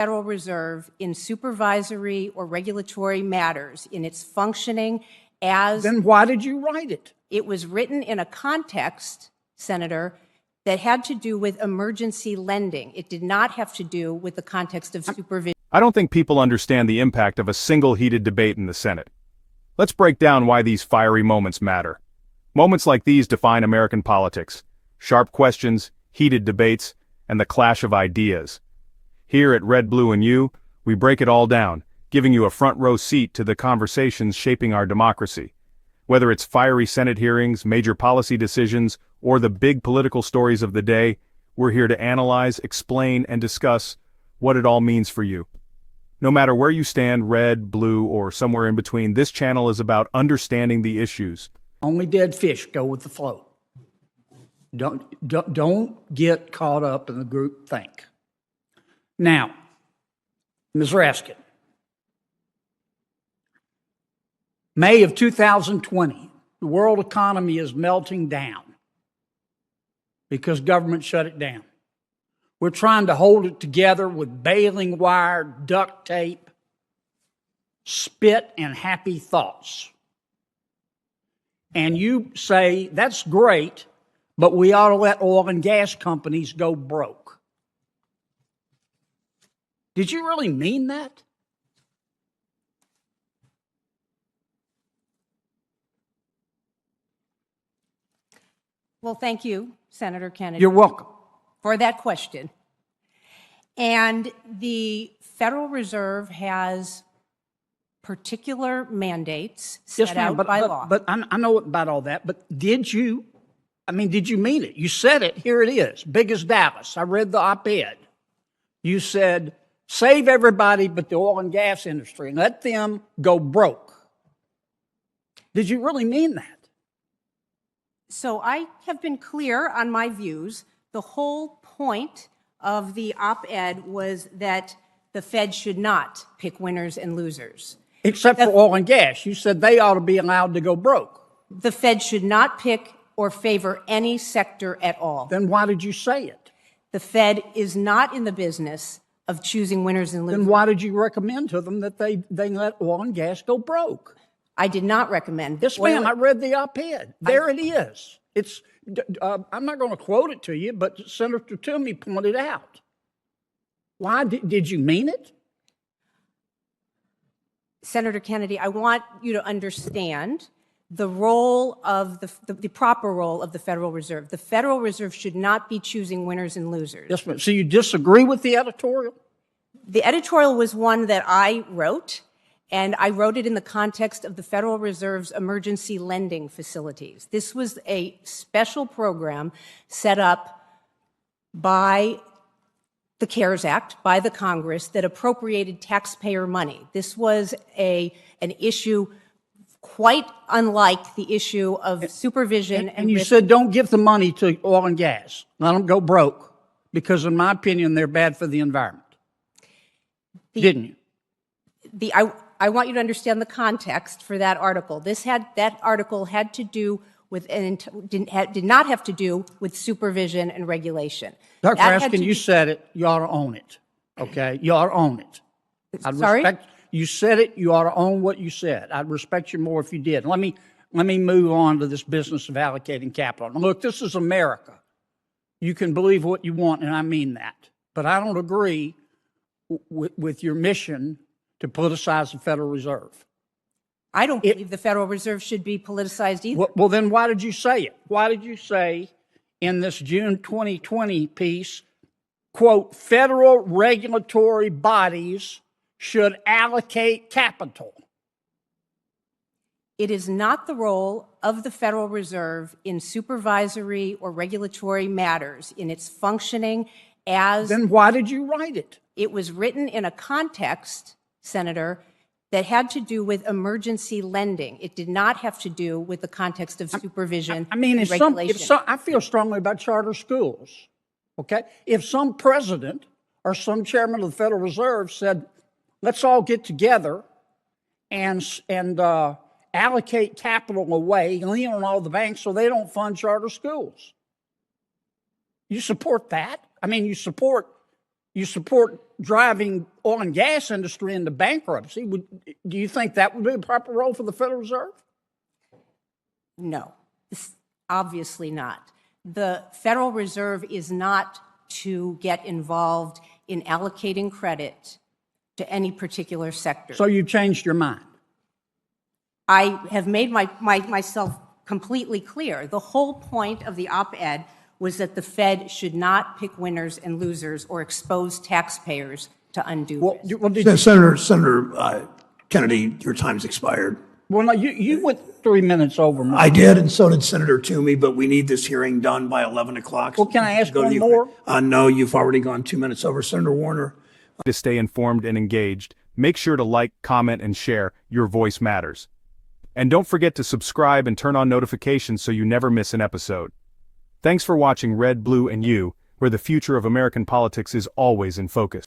Federal Reserve in supervisory or regulatory matters in its functioning as... Then why did you write it? It was written in a context, Senator, that had to do with emergency lending. It did not have to do with the context of supervision. I don't think people understand the impact of a single heated debate in the Senate. Let's break down why these fiery moments matter. Moments like these define American politics: sharp questions, heated debates, and the clash of ideas. Here at Red, Blue, and You, we break it all down, giving you a front-row seat to the conversations shaping our democracy. Whether it's fiery Senate hearings, major policy decisions, or the big political stories of the day, we're here to analyze, explain, and discuss what it all means for you. No matter where you stand, red, blue, or somewhere in between, this channel is about understanding the issues. Only dead fish go with the flow. Don't get caught up in the group think. Now, Ms. Raskin, May of 2020, the world economy is melting down because government shut it down. We're trying to hold it together with baling wire, duct tape, spit, and happy thoughts. And you say, that's great, but we ought to let oil and gas companies go broke. Did you really mean that? Well, thank you, Senator Kennedy. You're welcome. For that question. And the Federal Reserve has particular mandates set out by law. But I know about all that, but did you mean it? You said it, here it is, big as Dallas. I read the op-ed. You said, save everybody but the oil and gas industry and let them go broke. Did you really mean that? So I have been clear on my views. The whole point of the op-ed was that the Fed should not pick winners and losers. Except for oil and gas. You said they ought to be allowed to go broke. The Fed should not pick or favor any sector at all. Then why did you say it? The Fed is not in the business of choosing winners and losers. Then why did you recommend to them that they let oil and gas go broke? I did not recommend. Yes, ma'am. I read the op-ed. There it is. It's. I'm not going to quote it to you, but Senator Toomey pointed out. Why did you mean it? Senator Kennedy, I want you to understand the role of the proper role of the Federal Reserve. The Federal Reserve should not be choosing winners and losers. Yes, ma'am. So you disagree with the editorial? The editorial was one that I wrote, and I wrote it in the context of the Federal Reserve's emergency lending facilities. This was a special program set up by the CARES Act, by the Congress, that appropriated taxpayer money. This was an issue quite unlike the issue of supervision. And you said don't give the money to oil and gas. Let them go broke, because in my opinion, they're bad for the environment. Didn't you? I want you to understand the context for that article. That article had to do with, did not have to do with supervision and regulation. Dr. Raskin, you said it. You ought to own it. Okay? You ought to own it. Sorry? You said it. You ought to own what you said. I'd respect you more if you did. Let me move on to this business of allocating capital. Now, look, this is America. You can believe what you want, and I mean that. But I don't agree with your mission to politicize the Federal Reserve. I don't believe the Federal Reserve should be politicized either. Well, then why did you say it? Why did you say in this June 2020 piece, quote, federal regulatory bodies should allocate capital? It is not the role of the Federal Reserve in supervisory or regulatory matters in its functioning as... Then why did you write it? It was written in a context, Senator, that had to do with emergency lending. It did not have to do with the context of supervision and regulation. I feel strongly about charter schools, okay? If some president or some chairman of the Federal Reserve said, let's all get together and allocate capital away, lean on all the banks so they don't fund charter schools. You support that? I mean, you support You support driving oil and gas industry into bankruptcy. Do you think that would be a proper role for the Federal Reserve? No, obviously not. The Federal Reserve is not to get involved in allocating credit to any particular sector. So you changed your mind? I have made myself completely clear. The whole point of the op-ed was that the Fed should not pick winners and losers or expose taxpayers to undue risk. Senator Kennedy, your time's expired. Well, no, you went 3 minutes over. I did, and so did Senator Toomey, but we need this hearing done by 11 o'clock. Well, can I ask one more? No, you've already gone 2 minutes over. Senator Warner. To stay informed and engaged, make sure to like, comment, and share. Your voice matters. And don't forget to subscribe and turn on notifications so you never miss an episode. Thanks for watching Red, Blue, and You, where the future of American politics is always in focus.